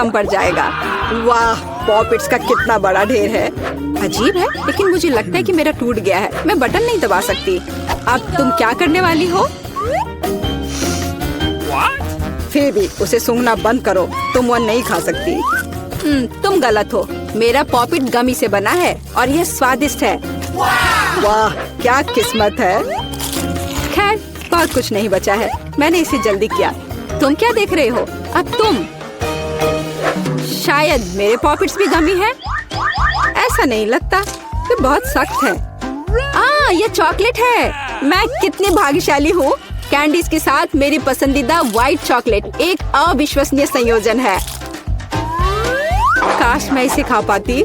कम पड़ जाएगा। वाह, पॉपिट्स का कितना बड़ा ढेर है। अजीब है, लेकिन मुझे लगता है कि मेरा टूट गया है। मैं बटन नहीं दबा सकती। अब तुम क्या करने वाली हो? फिर भी उसे सूंघना बंद करो, तुम वो नहीं खा सकती। तुम गलत हो। मेरा पॉपिट गमी से बना है और यह स्वादिष्ट है। वाह, क्या किस्मत है। खैर, बहुत कुछ नहीं बचा है। मैंने इसे जल्दी किया। तुम क्या देख रहे हो? अब तुम। शायद मेरे पॉपिट्स भी गमी है। ऐसा नहीं लगता, ये बहुत सख्त है। ये चॉकलेट है। मैं कितनी भाग्यशाली हूँ। कैंडीज के साथ मेरी पसंदीदा व्हाइट चॉकलेट एक अविश्वसनीय संयोजन है। काश मैं इसे खा पाती।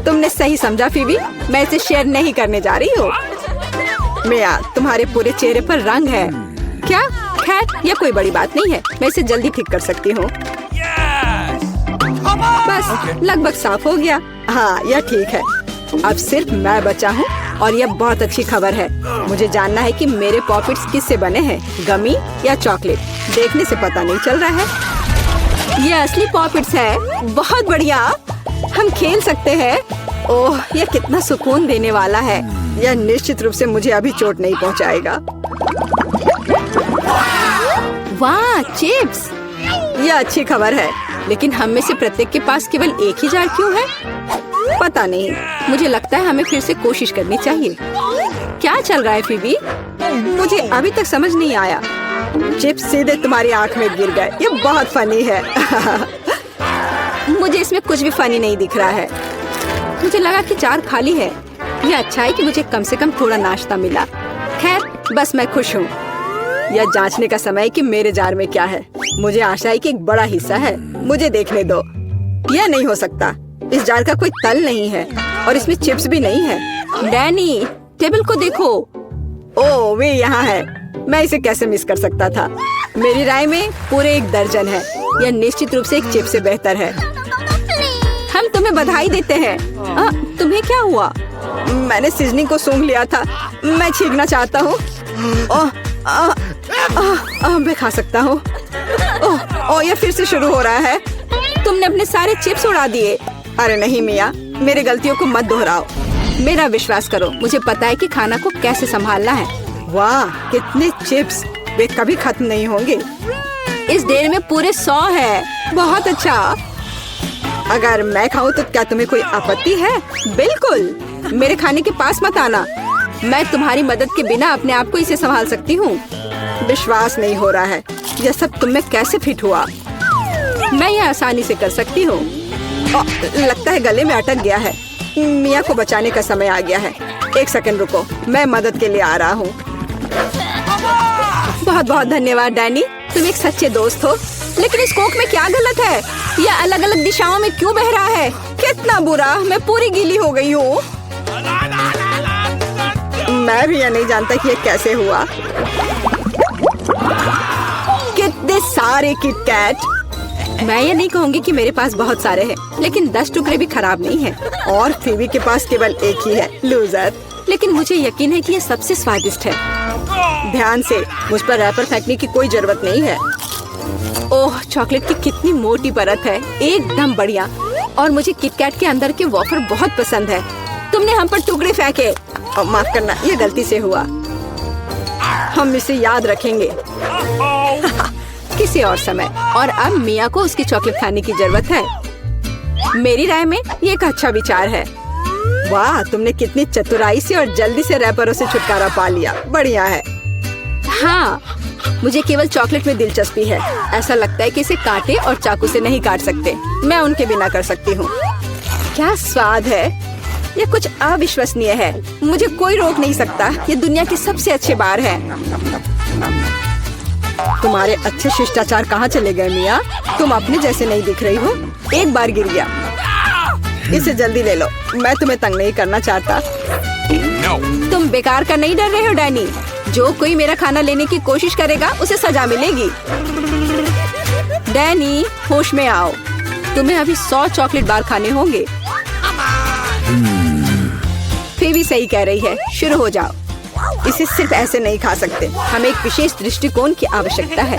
तुमने सही समझा फीबी, मैं इसे शेयर नहीं करने जा रही हूँ। मिया, तुम्हारे पूरे चेहरे पर रंग है। क्या? खैर, यह कोई बड़ी बात नहीं है। मैं इसे जल्दी ठीक कर सकती हूँ। बस लगभग साफ हो गया। हाँ, यह ठीक है। अब सिर्फ मैं बचा हूँ और यह बहुत अच्छी खबर है। मुझे जानना है कि मेरे पॉपिट्स किससे बने हैं, गमी या चॉकलेट। देखने से पता नहीं चल रहा है। ये असली पॉपिट्स है। बहुत बढ़िया, हम खेल सकते हैं। ओह, यह कितना सुकून देने वाला है। यह निश्चित रूप से मुझे अभी चोट नहीं पहुंचाएगा। वाह, चिप्स। यह अच्छी खबर है, लेकिन हम में से प्रत्येक के पास केवल एक ही जार क्यों है? पता नहीं। मुझे लगता है हमें फिर से कोशिश करनी चाहिए। क्या चल रहा है फीबी? मुझे अभी तक समझ नहीं आया। चिप्स सीधे तुम्हारी आंख में गिर गए। ये बहुत फनी है। मुझे इसमें कुछ भी फनी नहीं दिख रहा है। मुझे लगा कि जार खाली है। ये अच्छा है कि मुझे कम से कम थोड़ा नाश्ता मिला। खैर, बस मैं खुश हूँ। यह जांचने का समय है कि मेरे जार में क्या है। मुझे आशा है कि एक बड़ा हिस्सा है। मुझे देखने दो। यह नहीं हो सकता। इस जार का कोई तल नहीं है और इसमें चिप्स भी नहीं है। डैनी, टेबल को देखो। ओह, वे यहाँ है। मैं इसे कैसे मिस कर सकता था? मेरी राय में पूरे 1 दर्जन है। यह निश्चित रूप से एक चिप्स से बेहतर है। हम तुम्हें बधाई देते हैं। तुम्हें क्या हुआ? मैंने सीजनिंग को सूंघ लिया था। मैं छींकना चाहता हूँ। मैं खा सकता हूँ। ओह, यह फिर से शुरू हो रहा है। तुमने अपने सारे चिप्स उड़ा दिए। अरे नहीं मिया, मेरी गलतियों को मत दोहराओ। मेरा विश्वास करो, मुझे पता है कि खाना को कैसे संभालना है। वाह, कितने चिप्स। वे कभी खत्म नहीं होंगे। इस ढेर में पूरे 100 है। बहुत अच्छा। अगर मैं खाऊं तो क्या तुम्हें कोई आपत्ति है? बिल्कुल। मेरे खाने के पास मत आना। मैं तुम्हारी मदद के बिना अपने आप को इसे संभाल सकती हूँ। विश्वास नहीं हो रहा है। यह सब तुम में कैसे फिट हुआ? मैं यह आसानी से कर सकती हूँ। लगता है गले में अटक गया है। मिया को बचाने का समय आ गया है। 1 सेकंड रुको, मैं मदद के लिए आ रहा हूँ। बहुत बहुत धन्यवाद डैनी, तुम एक सच्चे दोस्त हो। लेकिन इस कोक में क्या गलत है? यह अलग अलग दिशाओं में क्यों बह रहा है? कितना बुरा, मैं पूरी गीली हो गई हूँ। मैं भी यह नहीं जानता कि यह कैसे हुआ। कितने सारे किटकैट। मैं ये नहीं कहूँगी कि मेरे पास बहुत सारे हैं, लेकिन 10 टुकड़े भी खराब नहीं हैं। और फीबी के पास केवल एक ही है, लूजर। लेकिन मुझे यकीन है कि ये सबसे स्वादिष्ट है। ध्यान से, मुझ पर रैपर फेंकने की कोई जरूरत नहीं है। ओह, चॉकलेट की कितनी मोटी परत है। एकदम बढ़िया। और मुझे किटकैट के अंदर के वॉफर बहुत पसंद है। तुमने हम पर टुकड़े फेंके। माफ करना, ये गलती से हुआ। हम इसे याद रखेंगे किसी और समय। और अब मिया को उसकी चॉकलेट खाने की जरूरत है। मेरी राय में ये एक अच्छा विचार है। वाह, तुमने कितनी चतुराई से और जल्दी से रैपरों से छुटकारा पा लिया। बढ़िया है। हाँ, मुझे केवल चॉकलेट में दिलचस्पी है। ऐसा लगता है कि इसे कांटे और चाकू से नहीं काट सकते। मैं उनके बिना कर सकती हूँ। क्या स्वाद है। यह कुछ अविश्वसनीय है। मुझे कोई रोक नहीं सकता। ये दुनिया के सबसे अच्छे बार है। तुम्हारे अच्छे शिष्टाचार कहाँ चले गए मिया? तुम अपने जैसे नहीं दिख रही हो। एक बार गिर गया। इसे जल्दी ले लो, मैं तुम्हें तंग नहीं करना चाहता। तुम बेकार का नहीं डर रहे हो डैनी? जो कोई मेरा खाना लेने की कोशिश करेगा उसे सजा मिलेगी। डैनी, होश में आओ। तुम्हें अभी 100 चॉकलेट बार खाने होंगे। फिर भी सही कह रही है। शुरू हो जाओ। इसे सिर्फ ऐसे नहीं खा सकते। हमें एक विशेष दृष्टिकोण की आवश्यकता है।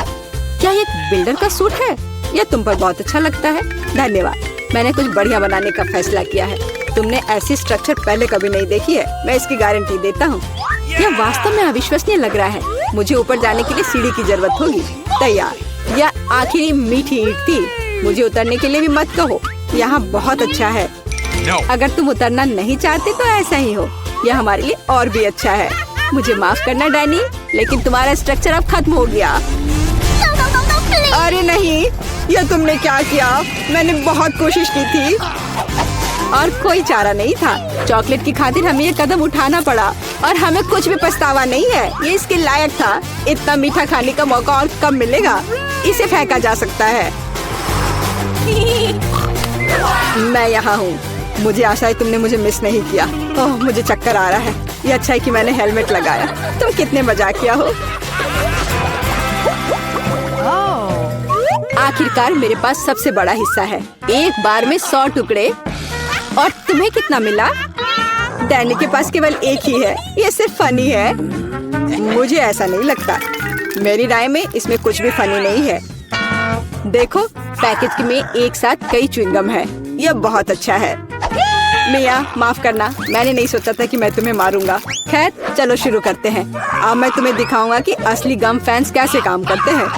क्या ये एक बिल्डर का सूट है? यह तुम पर बहुत अच्छा लगता है। धन्यवाद, मैंने कुछ बढ़िया बनाने का फैसला किया है। तुमने ऐसी स्ट्रक्चर पहले कभी नहीं देखी है, मैं इसकी गारंटी देता हूँ। यह वास्तव में अविश्वसनीय लग रहा है। मुझे ऊपर जाने के लिए सीढ़ी की जरूरत होगी। तैयार। यह आखिरी मीठी ईंट थी। मुझे उतरने के लिए भी मत कहो। यहाँ बहुत अच्छा है। अगर तुम उतरना नहीं चाहते तो ऐसा ही हो। यह हमारे लिए और भी अच्छा है। मुझे माफ करना डैनी, लेकिन तुम्हारा स्ट्रक्चर अब खत्म हो गया। अरे नहीं, यह तुमने क्या किया? मैंने बहुत कोशिश की थी और कोई चारा नहीं था। चॉकलेट की खातिर हमें ये कदम उठाना पड़ा और हमें कुछ भी पछतावा नहीं है। ये इसके लायक था। इतना मीठा खाने का मौका और कब मिलेगा? इसे फेंका जा सकता है। मैं यहाँ हूँ। मुझे आशा है तुमने मुझे मिस नहीं किया। ओह, मुझे चक्कर आ रहा है। ये अच्छा है कि मैंने हेलमेट लगाया। तुम कितने मजाकिया हो। आखिरकार मेरे पास सबसे बड़ा हिस्सा है। एक बार में 100 टुकड़े। और तुम्हें कितना मिला? डैनी के पास केवल एक ही है। ये सिर्फ फनी है। मुझे ऐसा नहीं लगता। मेरी राय में इसमें कुछ भी फनी नहीं है। देखो, पैकेज में एक साथ कई च्युइंगम है। यह बहुत अच्छा है। मिया, माफ करना, मैंने नहीं सोचा था कि मैं तुम्हें मारूंगा। खैर, चलो शुरू करते हैं। अब मैं तुम्हें दिखाऊंगा कि असली गम फैंस कैसे काम करते हैं।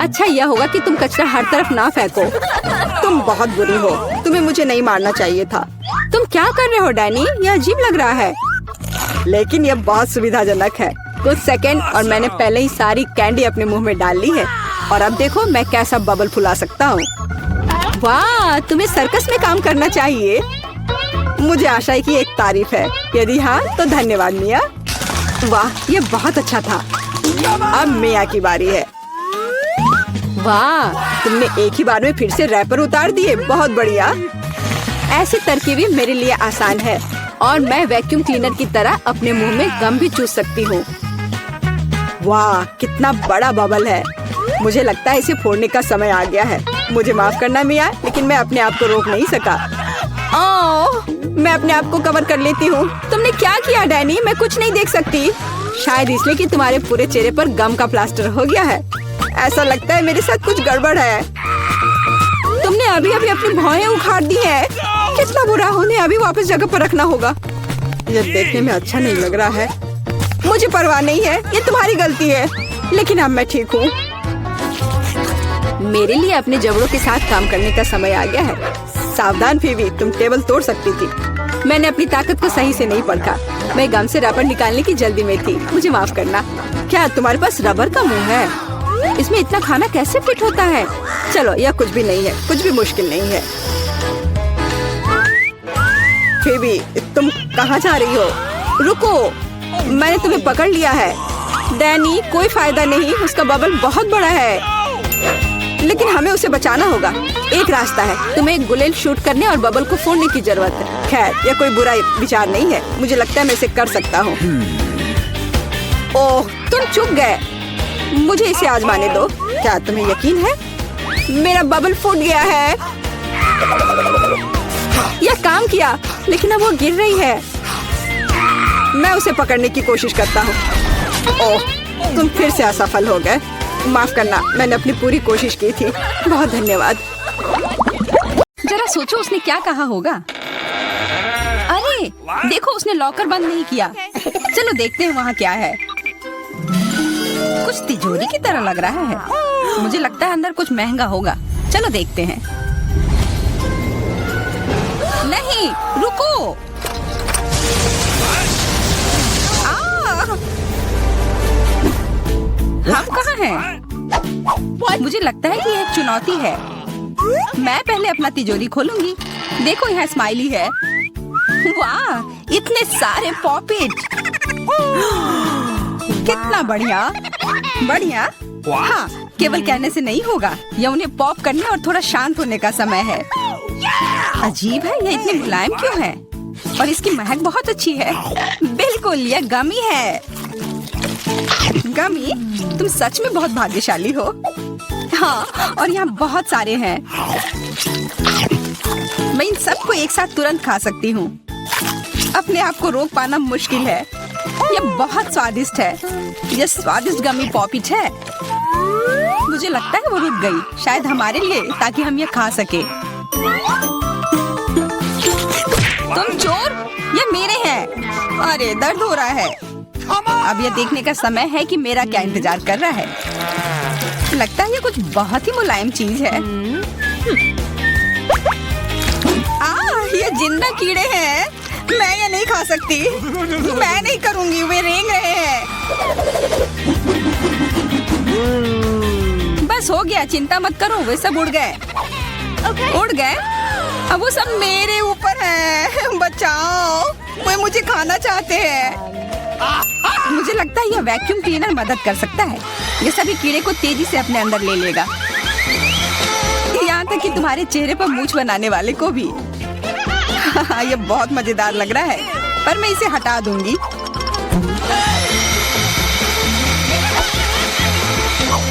अच्छा यह होगा कि तुम कचरा हर तरफ ना फेंको। तुम बहुत बुरी हो। तुम्हें मुझे नहीं मारना चाहिए था। तुम क्या कर रहे हो डैनी? यह अजीब लग रहा है। लेकिन यह बहुत सुविधाजनक है। कुछ सेकंड और मैंने पहले ही सारी कैंडी अपने मुंह में डाल ली है। और अब देखो मैं कैसा बबल फुला सकता हूँ। वाह, तुम्हें सर्कस में काम करना चाहिए। मुझे आशा है कि एक तारीफ है। यदि हाँ तो धन्यवाद मिया। वाह, ये बहुत अच्छा था। अब मिया की बारी है। वाह, तुमने एक ही बार में फिर से रैपर उतार दिए। बहुत बढ़िया। ऐसी तरकीबें मेरे लिए आसान है और मैं वैक्यूम क्लीनर की तरह अपने मुंह में गम भी चूस सकती हूँ। वाह, कितना बड़ा बबल है। मुझे लगता है इसे फोड़ने का समय आ गया है। मुझे माफ करना मिया, लेकिन मैं अपने आप को रोक नहीं सका। ओह, मैं अपने आप को कवर कर लेती हूँ। तुमने क्या किया डैनी? मैं कुछ नहीं देख सकती। शायद इसलिए कि तुम्हारे पूरे चेहरे पर गम का प्लास्टर हो गया है। ऐसा लगता है मेरे साथ कुछ गड़बड़ है। तुमने अभी अभी अपनी भौहें उखाड़ दी है। कितना बुरा। उन्हें अभी वापस जगह पर रखना होगा। यह देखने में अच्छा नहीं लग रहा है। मुझे परवाह नहीं है, ये तुम्हारी गलती है। लेकिन अब मैं ठीक हूँ। मेरे लिए अपने जबड़ों के साथ काम करने का समय आ गया है। सावधान फीवी, तुम टेबल तोड़ सकती थी। मैंने अपनी ताकत को सही से नहीं परखा। मैं गम से रबर निकालने की जल्दी में थी। मुझे माफ करना। क्या तुम्हारे पास रबर का मुंह है? इसमें इतना खाना कैसे फिट होता है? चलो, यह कुछ भी नहीं है। कुछ भी मुश्किल नहीं है। फीवी, तुम कहाँ जा रही हो? रुको, मैंने तुम्हें पकड़ लिया है। डैनी, कोई फायदा नहीं। उसका बबल बहुत बड़ा है, लेकिन हमें उसे बचाना होगा। एक रास्ता है। तुम्हें एक गुलेल शूट करने और बबल को फोड़ने की जरूरत है। खैर, यह कोई बुरा विचार नहीं है। मुझे लगता है मैं इसे कर सकता हूँ। ओह, तुम चुप गए। मुझे इसे आजमाने दो। क्या तुम्हें यकीन है? मेरा बबल फूट गया है। यह काम किया, लेकिन अब वो गिर रही है। मैं उसे पकड़ने की कोशिश करता हूँ। ओह, तुम फिर से असफल हो गए। माफ करना, मैंने अपनी पूरी कोशिश की थी। बहुत धन्यवाद। जरा सोचो उसने क्या कहा होगा। अरे देखो, उसने लॉकर बंद नहीं किया। चलो देखते हैं वहाँ क्या है। कुछ तिजोरी की तरह लग रहा है। मुझे लगता है अंदर कुछ महंगा होगा। चलो देखते हैं। नहीं, रुको। हम कहाँ हैं? मुझे लगता है कि यह एक चुनौती है। मैं पहले अपना तिजोरी खोलूंगी। देखो, यहाँ स्माइली है। वाह, इतने सारे पॉपिट। कितना बढ़िया। बढ़िया। हाँ, केवल कहने से नहीं होगा। यह उन्हें पॉप करने और थोड़ा शांत होने का समय है। अजीब है, यह इतने मुलायम क्यों है? और इसकी महक बहुत अच्छी है। बिल्कुल, यह गमी है। गमी, तुम सच में बहुत भाग्यशाली हो। हाँ, और यहाँ बहुत सारे हैं। मैं इन सबको एक साथ तुरंत खा सकती हूँ। अपने आप को रोक पाना मुश्किल है। यह बहुत स्वादिष्ट है। यह स्वादिष्ट गमी पॉपिट है। मुझे लगता है वो रुक गई, शायद हमारे लिए, ताकि हम ये खा सके। तुम चोर, ये मेरे हैं। अरे दर्द हो रहा है। अब ये देखने का समय है कि मेरा क्या इंतजार कर रहा है। लगता है ये कुछ बहुत ही मुलायम चीज है। ये जिंदा कीड़े हैं। मैं ये नहीं खा सकती। मैं नहीं करूंगी, वे रेंग रहे हैं। बस हो गया, चिंता मत करो, वे सब उड़ गए। उड़ गए? अब वो सब मेरे ऊपर है। बचाओ, वे मुझे खाना चाहते हैं। मुझे लगता है यह वैक्यूम क्लीनर मदद कर सकता है। ये सभी कीड़े को तेजी से अपने अंदर ले लेगा, यहाँ तक कि तुम्हारे चेहरे पर मूंछ बनाने वाले को भी। ये बहुत मजेदार लग रहा है, पर मैं इसे हटा दूंगी।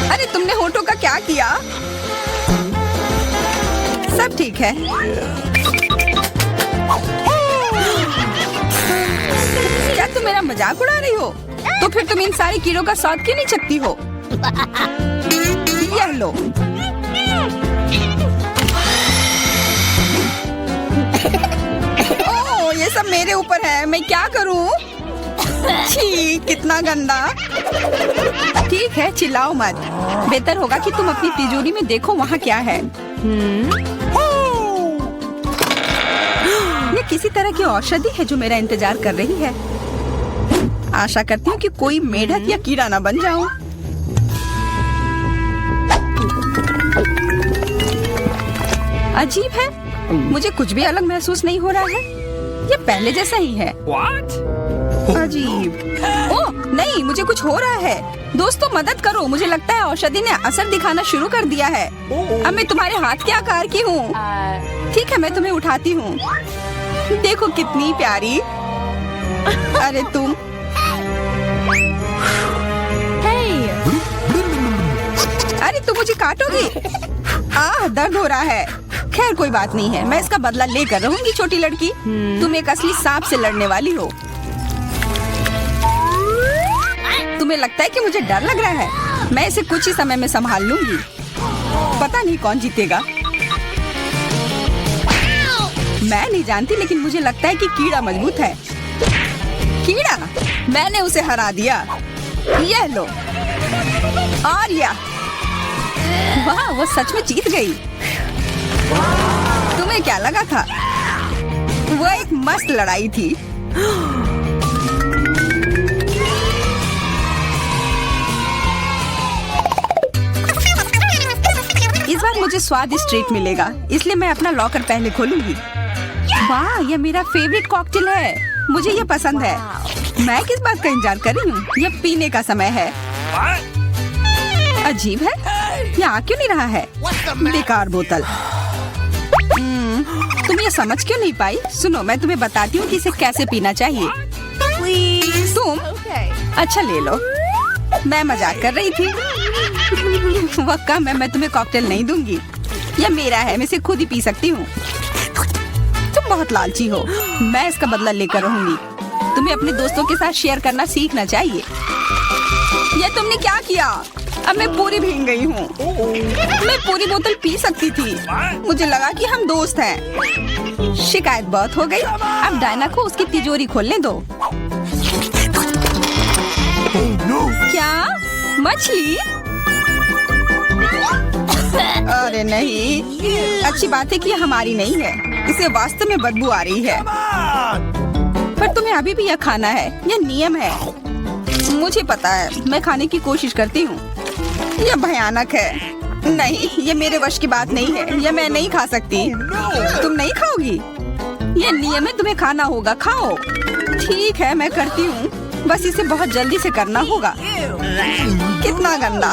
अरे तुमने होठों का क्या किया? सब ठीक है। क्या तुम मेरा मजाक उड़ा रही हो? तो फिर तुम इन सारे कीड़ों का स्वाद क्यों नहीं चखती हो? यह लो। ओह, ये सब मेरे ऊपर है। मैं क्या करूं? छी, कितना गंदा। ठीक है, चिल्लाओ मत। बेहतर होगा कि तुम अपनी तिजोरी में देखो वहाँ क्या है। ये किसी तरह की औषधि है जो मेरा इंतजार कर रही है। आशा करती हूँ कि कोई मेढक या कीड़ा ना बन जाऊं। अजीब है, मुझे कुछ भी अलग महसूस नहीं हो रहा है। ये पहले जैसा ही है। अजीब। ओह नहीं, मुझे कुछ हो रहा है। दोस्तों मदद करो, मुझे लगता है औषधि ने असर दिखाना शुरू कर दिया है। अब मैं तुम्हारे हाथ के आकार की हूँ। ठीक है, मैं तुम्हें उठाती हूँ। देखो कितनी प्यारी। अरे तुम। अरे तुम मुझे काटोगी? दर्द हो रहा है। खैर कोई बात नहीं है, मैं इसका बदला लेकर रहूंगी। छोटी लड़की, तुम एक असली सांप से लड़ने वाली हो। तुम्हें लगता है कि मुझे डर लग रहा है? मैं इसे कुछ ही समय में संभाल लूंगी। पता नहीं कौन जीतेगा। मैं नहीं जानती, लेकिन मुझे लगता है कि कीड़ा मजबूत है। कीड़ा, मैंने उसे हरा दिया। यह लो। और वाह, वो सच में जीत गई। तुम्हें क्या लगा था? वो एक मस्त लड़ाई थी। इस बार मुझे स्वादिष्ट ट्रीट मिलेगा, इसलिए मैं अपना लॉकर पहले खोलूंगी। वाह, ये मेरा फेवरेट कॉकटेल है। मुझे ये पसंद है। मैं किस बात का इंतजार कर रही हूँ? ये पीने का समय है। अजीब है, ये आ क्यों नहीं रहा है? बेकार बोतल। तुम ये समझ क्यों नहीं पाई? सुनो, मैं तुम्हें बताती हूँ कि इसे कैसे पीना चाहिए। तुम अच्छा ले लो। मैं मजाक कर रही थी। वह कम है, मैं तुम्हें कॉकटेल नहीं दूंगी। यह मेरा है, मैं इसे खुद ही पी सकती हूँ। तुम बहुत लालची हो। मैं इसका बदला लेकर रहूंगी। तुम्हें अपने दोस्तों के साथ शेयर करना सीखना चाहिए। यह तुमने क्या किया? अब मैं पूरी भीग गई हूँ। मैं पूरी बोतल पी सकती थी। मुझे लगा कि हम दोस्त हैं। शिकायत बहुत हो गई। अब डायना को उसकी तिजोरी खोलने दो। क्या? मछली? अरे नहीं, अच्छी बात है कि हमारी नहीं है। इसे वास्तव में बदबू आ रही है। पर तुम्हें अभी भी यह खाना है, यह नियम है। मुझे पता है, मैं खाने की कोशिश करती हूँ। यह भयानक है। नहीं, ये मेरे वश की बात नहीं है। यह मैं नहीं खा सकती। तुम नहीं खाओगी? यह नियम है, तुम्हें खाना होगा। खाओ। ठीक है, मैं करती हूँ। बस इसे बहुत जल्दी से करना होगा। कितना गंदा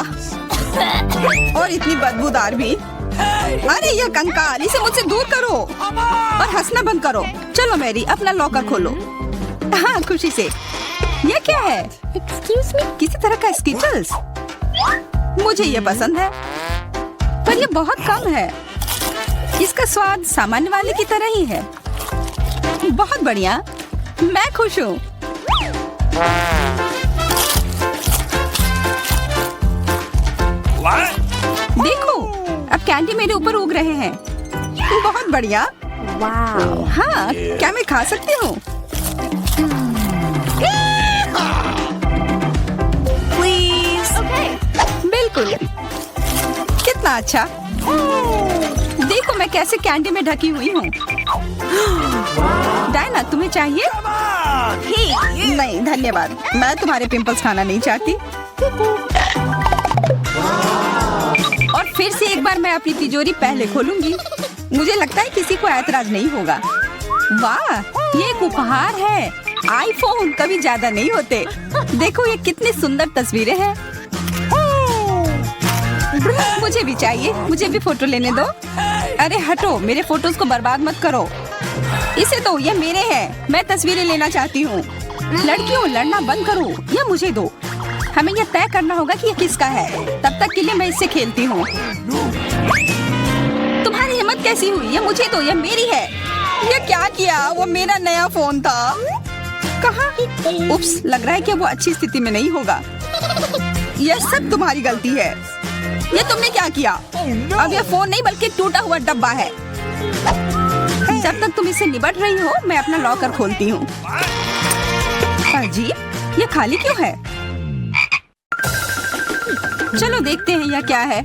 और इतनी बदबूदार भी। अरे यह कंकाल, इसे मुझसे दूर करो और हंसना बंद करो। चलो मैरी, अपना लॉकर खोलो। हाँ, खुशी से। यह क्या है? किसी तरह का स्किटल्स। मुझे ये पसंद है, पर ये बहुत कम है। इसका स्वाद सामान्य वाले की तरह ही है। बहुत बढ़िया, मैं खुश हूँ। देखो, अब कैंडी मेरे ऊपर उग रहे हैं। बहुत बढ़िया। हाँ, क्या मैं खा सकती हूँ? प्लीज। बिल्कुल। कितना अच्छा। देखो मैं कैसे कैंडी में ढकी हुई हूँ। डायना, तुम्हें चाहिए? नहीं धन्यवाद, मैं तुम्हारे पिंपल्स खाना नहीं चाहती। और फिर से एक बार मैं अपनी तिजोरी पहले खोलूंगी। मुझे लगता है किसी को ऐतराज नहीं होगा। वाह, ये एक उपहार है। आईफोन कभी ज्यादा नहीं होते। देखो ये कितनी सुंदर तस्वीरें हैं। मुझे भी चाहिए, मुझे भी फोटो लेने दो। अरे हटो, मेरे फोटोज को बर्बाद मत करो। इसे दो, ये मेरे हैं। मैं तस्वीरें लेना चाहती हूँ। लड़कियों, लड़ना बंद करो, ये मुझे दो। हमें यह तय करना होगा कि ये किसका है। तब तक के लिए मैं इससे खेलती हूँ। तुम्हारी हिम्मत कैसी हुई? ये मुझे दो, ये मेरी है। ये क्या किया? वो मेरा नया फोन था। कहाँ? उप्स, लग रहा है कि वो अच्छी स्थिति में नहीं होगा। यह सब तुम्हारी गलती है। ये तुमने क्या किया? अब यह फोन नहीं बल्कि टूटा हुआ डब्बा है। जब तक तुम इससे निपट रही हो, मैं अपना लॉकर खोलती हूँ। अजीब, ये खाली क्यों है? चलो देखते हैं यह क्या है।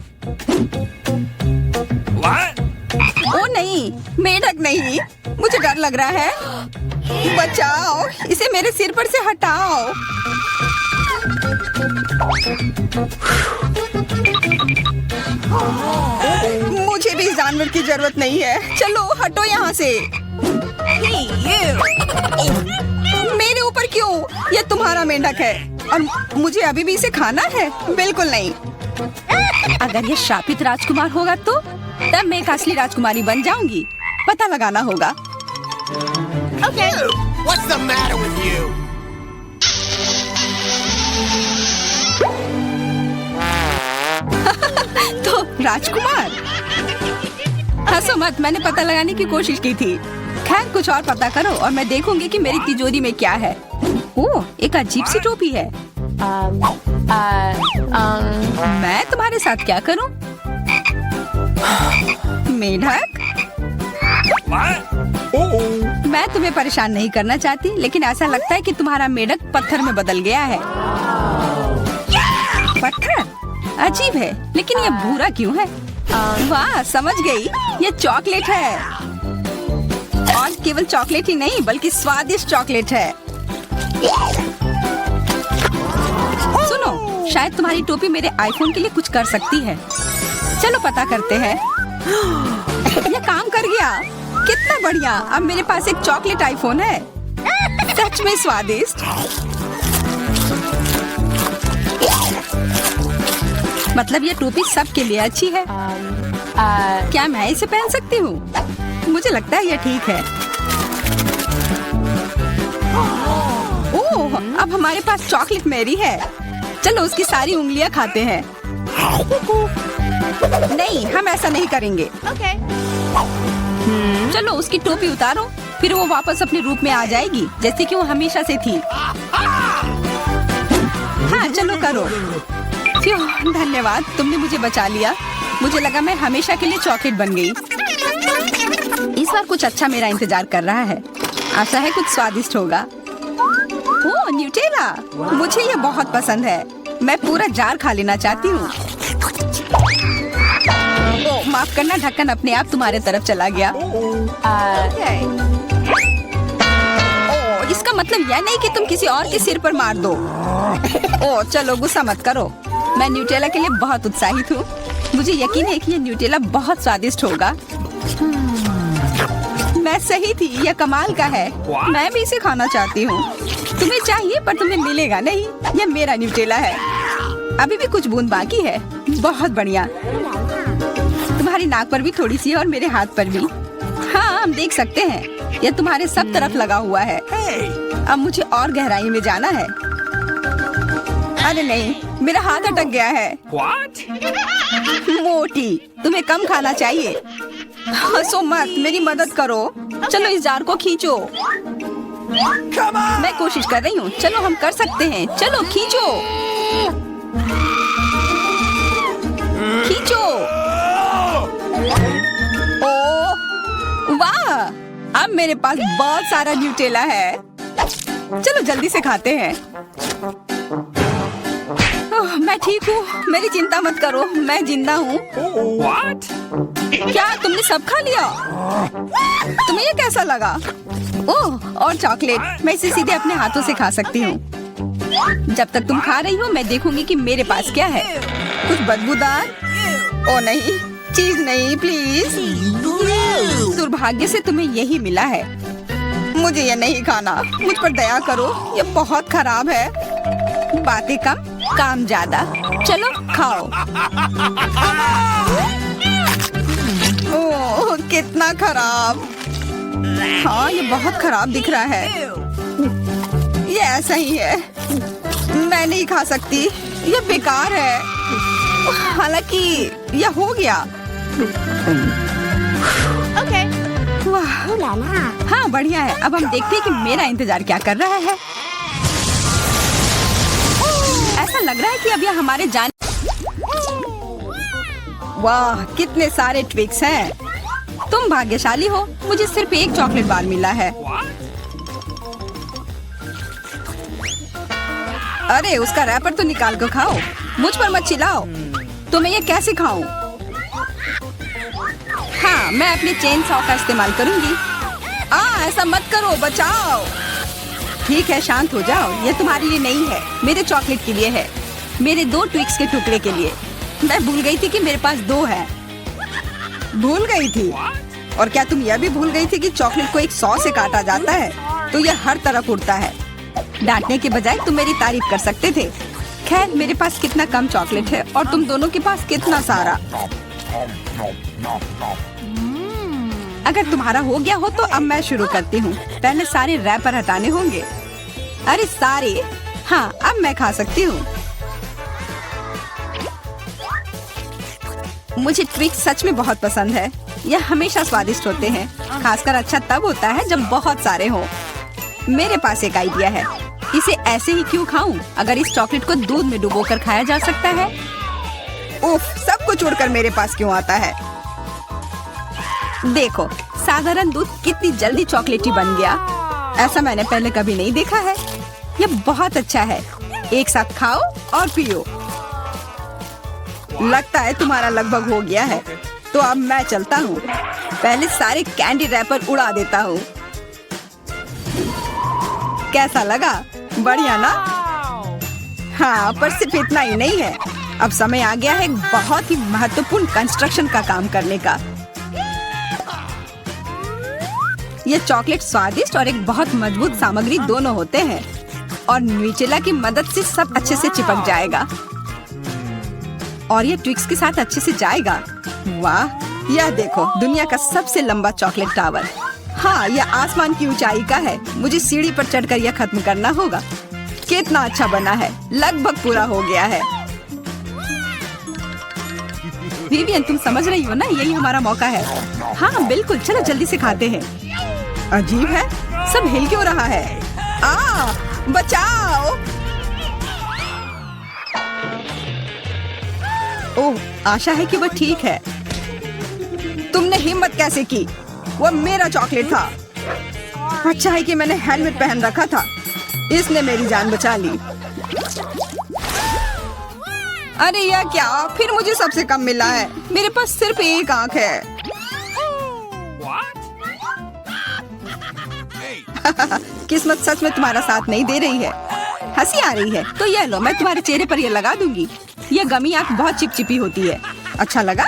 ओ नहीं, मेढक नहीं, मुझे डर लग रहा है। बचाओ, इसे मेरे सिर पर से हटाओ। मुझे भी इस जानवर की जरूरत नहीं है। चलो हटो यहाँ से। मेरे ऊपर क्यों? ये तुम्हारा मेंढक है और मुझे अभी भी इसे खाना है? बिल्कुल नहीं। अगर ये शापित राजकुमार होगा तो तब मैं एक असली राजकुमारी बन जाऊंगी। पता लगाना होगा। Okay. What's the matter with you? तो राजकुमार, हंसो मत, मैंने पता लगाने की कोशिश की थी। खैर कुछ और पता करो और मैं देखूंगी कि मेरी तिजोरी में क्या है। ओह, एक अजीब सी टोपी है। मैं तुम्हारे साथ क्या करूं? मेढक, मैं तुम्हें परेशान नहीं करना चाहती, लेकिन ऐसा लगता है कि तुम्हारा मेढक पत्थर में बदल गया है। पत्थर? अजीब है, लेकिन ये भूरा क्यों है? वाह, समझ गई, ये चॉकलेट है। और केवल चॉकलेट ही नहीं बल्कि स्वादिष्ट चॉकलेट है। सुनो, शायद तुम्हारी टोपी मेरे आईफोन के लिए कुछ कर सकती है। चलो पता करते हैं। ये काम कर गया, कितना बढ़िया। अब मेरे पास एक चॉकलेट आईफोन है। सच में स्वादिष्ट। मतलब ये टोपी सबके लिए अच्छी है। क्या मैं इसे पहन सकती हूँ? मुझे लगता है ये ठीक है। ओह, अब हमारे पास चॉकलेट मैरी है। चलो उसकी सारी उंगलियां खाते हैं। नहीं, हम ऐसा नहीं करेंगे। चलो उसकी टोपी उतारो, फिर वो वापस अपने रूप में आ जाएगी जैसे कि वो हमेशा से थी। हाँ चलो करो। धन्यवाद, तुमने मुझे बचा लिया। मुझे लगा मैं हमेशा के लिए चॉकलेट बन गई। इस बार कुछ अच्छा मेरा इंतजार कर रहा है। आशा है कुछ स्वादिष्ट होगा। ओह, न्यूटेला, मुझे ये बहुत पसंद है। मैं पूरा जार खा लेना चाहती हूँ। ओह, माफ करना, ढक्कन अपने आप तुम्हारे तरफ चला गया। ओह, इसका मतलब यह नहीं कि तुम किसी और के सिर पर मार दो। ओह, चलो गुस्सा मत करो। मैं न्यूटेला के लिए बहुत उत्साहित हूँ। मुझे यकीन है कि ये न्यूटेला बहुत स्वादिष्ट होगा। मैं सही थी, यह कमाल का है। मैं भी इसे खाना चाहती हूँ। तुम्हें चाहिए पर तुम्हें मिलेगा नहीं। यह मेरा न्यूटेला है। अभी भी कुछ बूंद बाकी है। बहुत बढ़िया। तुम्हारी नाक पर भी थोड़ी सी है और मेरे हाथ पर भी। हाँ, हम देख सकते हैं। यह तुम्हारे सब तरफ लगा हुआ है। अब मुझे और गहराई में जाना है। अरे नहीं, मेरा हाथ अटक गया है। What? मोटी, तुम्हें कम खाना चाहिए। हंसो मत, मेरी मदद करो। चलो इस जार को खींचो। Come on! मैं कोशिश कर रही हूँ। चलो हम कर सकते हैं। चलो खींचो, खींचो। अब मेरे पास बहुत सारा न्यूटेला है। चलो जल्दी से खाते हैं। ओह, मैं ठीक हूँ, मेरी चिंता मत करो, मैं जिंदा हूँ। क्या तुमने सब खा लिया? तुम्हें ये कैसा लगा? ओह, और चॉकलेट, मैं इसे सीधे अपने हाथों से खा सकती हूँ। जब तक तुम खा रही हो मैं देखूंगी कि मेरे पास क्या है। कुछ बदबूदार? ओ नहीं, चीज नहीं, प्लीज। दुर्भाग्य से तुम्हें यही मिला है। मुझे ये नहीं खाना, मुझ पर दया करो, ये बहुत खराब है। बातें कम, काम ज्यादा। चलो खाओ। ओह, कितना खराब। हाँ, ये बहुत खराब दिख रहा है। ये ऐसा ही है, मैं नहीं खा सकती, ये बेकार है। हालांकि यह हो गया। Okay. वाह, Ooh la la. हाँ बढ़िया है। अब हम देखते हैं कि मेरा इंतजार क्या कर रहा है। ऐसा लग रहा है कि अब यह हमारे जान। वाह, कितने सारे ट्विक्स हैं। तुम भाग्यशाली हो, मुझे सिर्फ एक चॉकलेट बार मिला है। अरे उसका रैपर तो निकाल कर खाओ, मुझ पर मत चिल्लाओ। तो मैं ये कैसे खाऊं? हाँ, मैं अपने चेन सॉ का इस्तेमाल करूंगी। ऐसा मत करो, बचाओ। ठीक है, शांत हो जाओ, ये तुम्हारे लिए नहीं है, मेरे चॉकलेट के लिए है, मेरे 2 ट्विक्स के टुकड़े के लिए। मैं भूल गई थी कि मेरे पास 2 है। भूल गई थी? और क्या तुम यह भी भूल गई थी कि चॉकलेट को एक सॉ से काटा जाता है तो यह हर तरफ उड़ता है? डांटने के बजाय तुम मेरी तारीफ कर सकते थे। खैर, मेरे पास कितना कम चॉकलेट है और तुम दोनों के पास कितना सारा। अगर तुम्हारा हो गया हो तो अब मैं शुरू करती हूँ। पहले सारे रैपर हटाने होंगे। अरे सारे? हाँ, अब मैं खा सकती हूँ। मुझे ट्विक्स सच में बहुत पसंद है। यह हमेशा स्वादिष्ट होते हैं। खासकर अच्छा तब होता है जब बहुत सारे हों। मेरे पास एक आइडिया है। इसे ऐसे ही क्यों खाऊं? अगर इस चॉकलेट को दूध में डुबोकर खाया जा सकता है। उफ, सब कुछ उड़कर मेरे पास क्यों आता है? देखो, साधारण दूध कितनी जल्दी चॉकलेटी बन गया। ऐसा मैंने पहले कभी नहीं देखा है। यह बहुत अच्छा है। एक साथ खाओ और पियो। लगता है तुम्हारा लगभग हो गया है, तो अब मैं चलता हूँ। पहले सारे कैंडी रैपर उड़ा देता हूँ। कैसा लगा? बढ़िया ना? हाँ, पर सिर्फ इतना ही नहीं है। अब समय आ गया है एक बहुत ही महत्वपूर्ण कंस्ट्रक्शन का काम करने का। ये चॉकलेट स्वादिष्ट और एक बहुत मजबूत सामग्री दोनों होते हैं और न्यूटेला की मदद से सब अच्छे से चिपक जाएगा और ये ट्विक्स के साथ अच्छे से जाएगा। वाह, यह देखो, दुनिया का सबसे लंबा चॉकलेट टावर। हाँ, यह आसमान की ऊंचाई का है। मुझे सीढ़ी पर चढ़कर यह खत्म करना होगा। कितना अच्छा बना है, लगभग पूरा हो गया है। विवियन, तुम समझ रही हो ना, यही हमारा मौका है। हाँ बिल्कुल, चलो जल्दी से खाते हैं। अजीब है, सब हिल क्यों रहा है? बचाओ। ओह, आशा है कि वो ठीक है। तुमने हिम्मत कैसे की? वो मेरा चॉकलेट था। अच्छा है कि मैंने हेलमेट पहन रखा था, इसने मेरी जान बचा ली। अरे यह क्या? फिर मुझे सबसे कम मिला है। मेरे पास सिर्फ एक आंख है। किस्मत सच में तुम्हारा साथ नहीं दे रही है। हंसी आ रही है तो यह लो, मैं तुम्हारे चेहरे पर यह लगा दूंगी। यह गमी आंख बहुत चिपचिपी होती है। अच्छा लगा?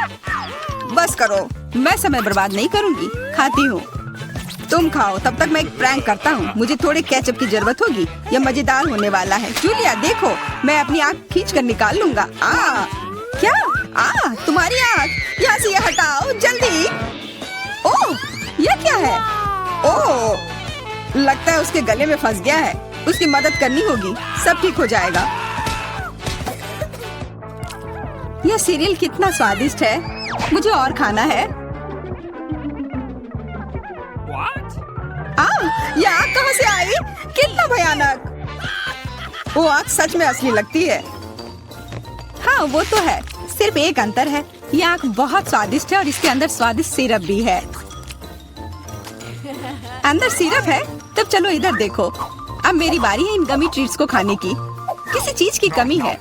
बस करो, मैं समय बर्बाद नहीं करूंगी, खाती हूँ। तुम खाओ, तब तक मैं एक प्रैंक करता हूँ। मुझे थोड़े केचप की जरूरत होगी। यह मजेदार होने वाला है। जूलिया देखो, मैं अपनी आँख खींच कर निकाल लूंगा। क्या? तुम्हारी आँख, यहाँ से यह हटाओ जल्दी। ओह, यह क्या है? ओह, लगता है उसके गले में फंस गया है। उसकी मदद करनी होगी, सब ठीक हो जाएगा। यह सीरियल कितना स्वादिष्ट है, मुझे और खाना है। यह आग कहाँ से आई? कितना भयानक। वो आग सच में असली लगती है। हाँ वो तो है, सिर्फ एक अंतर है, यह आग बहुत स्वादिष्ट है और इसके अंदर स्वादिष्ट सिरप भी है। अंदर सिरप है? तब चलो इधर देखो। अब मेरी बारी है इन गमी ट्रीट्स को खाने की। किसी चीज की कमी है।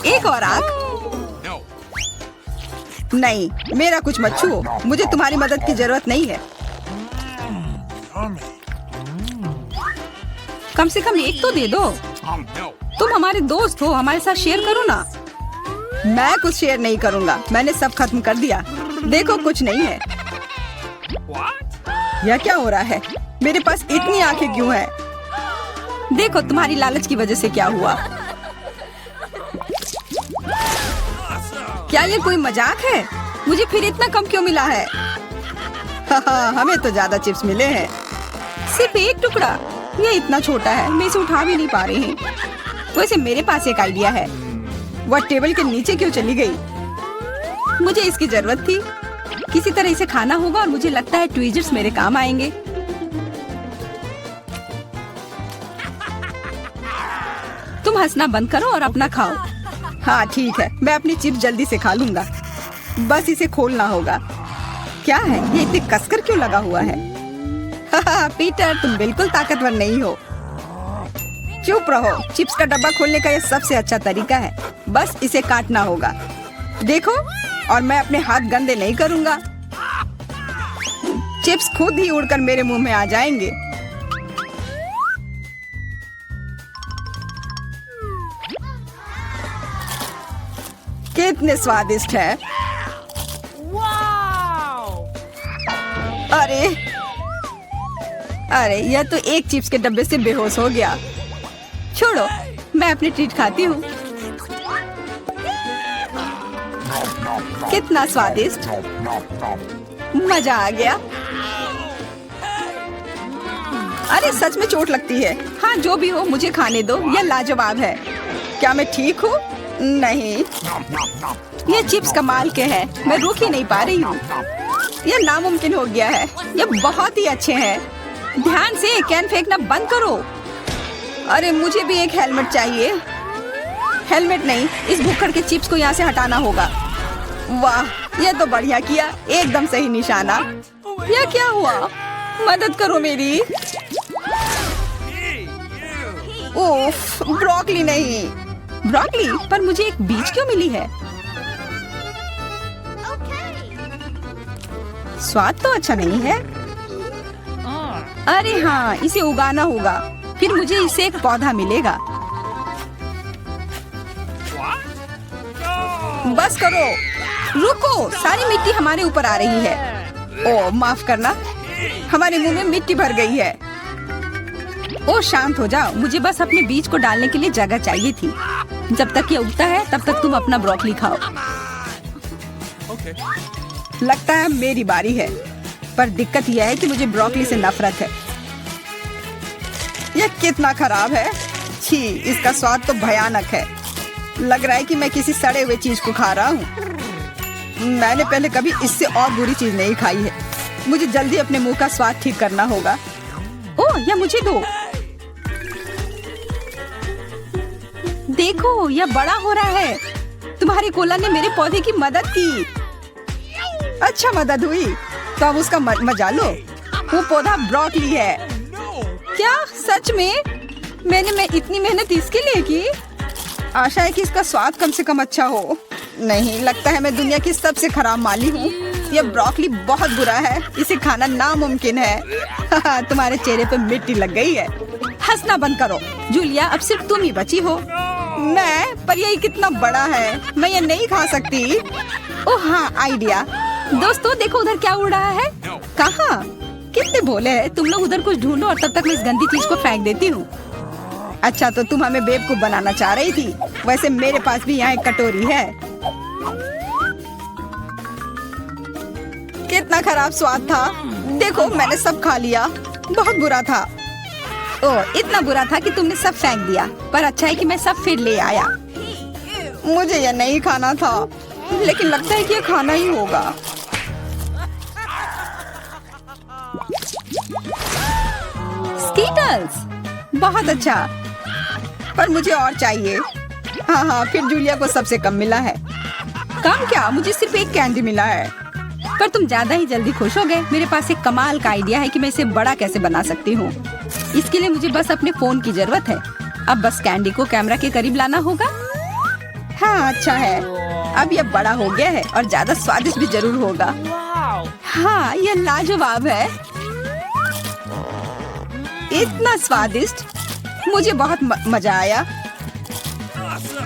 एक और आंख। नहीं, मेरा कुछ मत छुओ। मुझे तुम्हारी मदद की जरूरत नहीं है। कम से कम एक तो दे दो। तुम हमारे दोस्त हो, हमारे साथ शेयर करो ना। मैं कुछ शेयर नहीं करूंगा, मैंने सब खत्म कर दिया। देखो कुछ नहीं है। यह क्या हो रहा है? मेरे पास इतनी आंखें क्यों है? देखो तुम्हारी लालच की वजह से क्या हुआ। क्या ये कोई मजाक है? मुझे फिर इतना कम क्यों मिला है? हमें तो ज्यादा चिप्स मिले हैं। सिर्फ एक टुकड़ा। ये इतना छोटा है, मैं इसे उठा भी नहीं पा रही हूँ। वैसे मेरे पास एक आइडिया है। वह टेबल के नीचे क्यों चली गई? मुझे इसकी जरूरत थी। किसी तरह इसे खाना होगा और मुझे लगता है ट्वीजर्स मेरे काम आएंगे। तुम हंसना बंद करो और अपना खाओ। हाँ ठीक है, मैं अपनी चिप्स जल्दी से खा लूंगा। बस इसे खोलना होगा। क्या है ये इतने कसकर क्यों लगा हुआ है? पीटर तुम बिल्कुल ताकतवर नहीं हो। चुप रहो। चिप्स का डब्बा खोलने का यह सबसे अच्छा तरीका है। बस इसे काटना होगा। देखो, और मैं अपने हाथ गंदे नहीं करूंगा। चिप्स खुद ही उड़कर मेरे मुंह में आ जाएंगे। कितने स्वादिष्ट है। अरे यह तो एक चिप्स के डब्बे से बेहोश हो गया। छोड़ो, मैं अपनी ट्रीट खाती हूँ। कितना स्वादिष्ट। मजा आ गया। अरे सच में चोट लगती है। हाँ जो भी हो, मुझे खाने दो। यह लाजवाब है। क्या मैं ठीक हूँ? नहीं, ये चिप्स कमाल के हैं। मैं रुक ही नहीं पा रही हूँ। यह नामुमकिन हो गया है। ये बहुत ही अच्छे हैं। ध्यान से, कैन फेंकना बंद करो। अरे मुझे भी एक हेलमेट चाहिए। हेलमेट नहीं, इस भुक्कड़ के चिप्स को यहाँ से हटाना होगा। वाह, यह तो बढ़िया किया। एकदम सही निशाना। यह क्या हुआ? मदद करो मेरी। ओफ, ब्रोकली नहीं। ब्रोकली? पर मुझे एक बीज क्यों मिली है? स्वाद तो अच्छा नहीं है। अरे हाँ, इसे उगाना होगा। फिर मुझे इससे एक पौधा मिलेगा। बस करो। रुको, सारी मिट्टी हमारे ऊपर आ रही है। ओह माफ करना, हमारे मुंह में मिट्टी भर गई है। ओह शांत हो जाओ। मुझे बस अपने बीज को डालने के लिए जगह चाहिए थी। जब तक ये उगता है तब तक तुम अपना ब्रोकली खाओ। लगता है मेरी बारी है, पर दिक्कत यह है कि मुझे ब्रोकली से नफरत है। यह कितना खराब है। छी, इसका स्वाद तो भयानक है। लग रहा है कि मैं किसी सड़े हुए चीज को खा रहा हूँ। मैंने पहले कभी इससे और बुरी चीज नहीं खाई है। मुझे जल्दी अपने मुंह का स्वाद ठीक करना होगा। ओह, यह मुझे दो। देखो, यह बड़ा हो रहा है। तुम्हारे कोला ने मेरे पौधे की मदद की। अच्छा मदद हुई, तो अब उसका मजा लो। वो पौधा ब्रोकली है। क्या सच में? मैंने इतनी मेहनत इसके लिए की। आशा है कि इसका स्वाद कम से कम अच्छा हो। नहीं, लगता है मैं दुनिया की सबसे खराब माली हूँ। यह ब्रोकली बहुत बुरा है। इसे खाना नामुमकिन है। तुम्हारे चेहरे पे मिट्टी लग गई है। हंसना बंद करो। जूलिया, अब सिर्फ तुम ही बची हो। मैं? पर यही कितना बड़ा है, मैं ये नहीं खा सकती। ओह हाँ, आइडिया। दोस्तों देखो, उधर क्या उड़ रहा है। कहाँ? कितने भोले हैं तुम लोग। उधर कुछ ढूंढो और तब तक मैं इस गंदी चीज को फेंक देती हूँ। अच्छा, तो तुम हमें बेवकूफ बनाना चाह रही थी। वैसे मेरे पास भी यहाँ एक कटोरी है। कितना खराब स्वाद था। देखो, मैंने सब खा लिया। बहुत बुरा था। ओह, इतना बुरा था कि तुमने सब फेंक दिया। पर अच्छा है कि मैं सब फिर ले आया। मुझे यह नहीं खाना था, लेकिन लगता है कि यह खाना ही होगा। स्कीटल्स, बहुत अच्छा। पर मुझे और चाहिए। हाँ, फिर जूलिया को सबसे कम मिला है। कम क्या? मुझे सिर्फ एक कैंडी मिला है। पर तुम ज्यादा ही जल्दी खुश हो गए। मेरे पास एक कमाल का आइडिया है कि मैं इसे बड़ा कैसे बना सकती हूँ। इसके लिए मुझे बस अपने फोन की जरूरत है। अब बस कैंडी को कैमरा के करीब लाना होगा। हाँ, अच्छा है। अब यह बड़ा हो गया है और ज्यादा स्वादिष्ट भी जरूर होगा। हाँ, यह लाजवाब है। इतना स्वादिष्ट, मुझे बहुत मजा आया।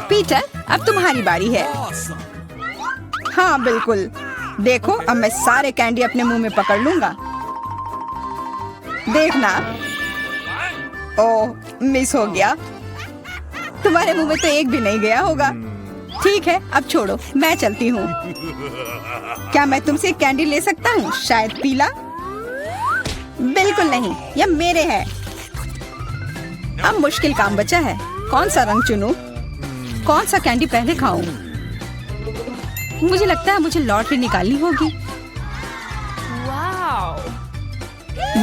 पीटर, अब तुम्हारी बारी है। हाँ बिल्कुल, देखो अब मैं सारे कैंडी अपने मुंह में पकड़ लूंगा। देखना। ओह, मिस हो गया। तुम्हारे मुंह में तो एक भी नहीं गया होगा। ठीक है, अब छोड़ो, मैं चलती हूँ। क्या मैं तुमसे एक कैंडी ले सकता हूँ? शायद पीला? बिल्कुल नहीं, यह मेरे है। अब मुश्किल काम बचा है। कौन सा रंग चुनूं? कौन सा कैंडी पहले खाऊं? मुझे लगता है मुझे लॉटरी निकालनी होगी।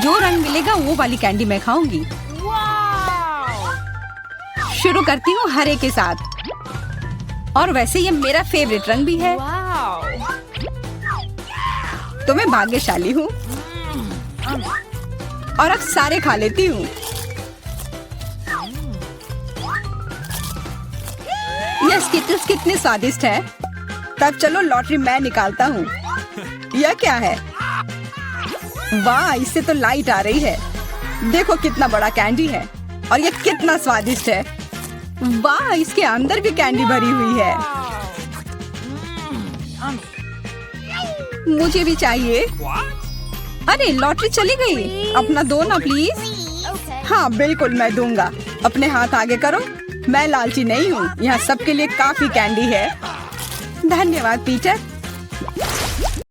जो रंग मिलेगा वो वाली कैंडी मैं खाऊंगी। शुरू करती हूँ हरे के साथ। और वैसे ये मेरा फेवरेट रंग भी है। तो मैं भाग्यशाली हूँ और अब सारे खा लेती हूँ। यह स्किटल्स कितने स्वादिष्ट है। तब चलो लॉटरी मैं निकालता हूँ। यह क्या है? वाह, इससे तो लाइट आ रही है। देखो कितना बड़ा कैंडी है और यह कितना स्वादिष्ट है। वाह, इसके अंदर भी कैंडी भरी हुई है। मुझे भी चाहिए। अरे लॉटरी चली गई। अपना दो ना प्लीज। हाँ बिल्कुल, मैं दूंगा। अपने हाथ आगे करो। मैं लालची नहीं हूँ। यहाँ सबके लिए काफी कैंडी है। धन्यवाद पीटर।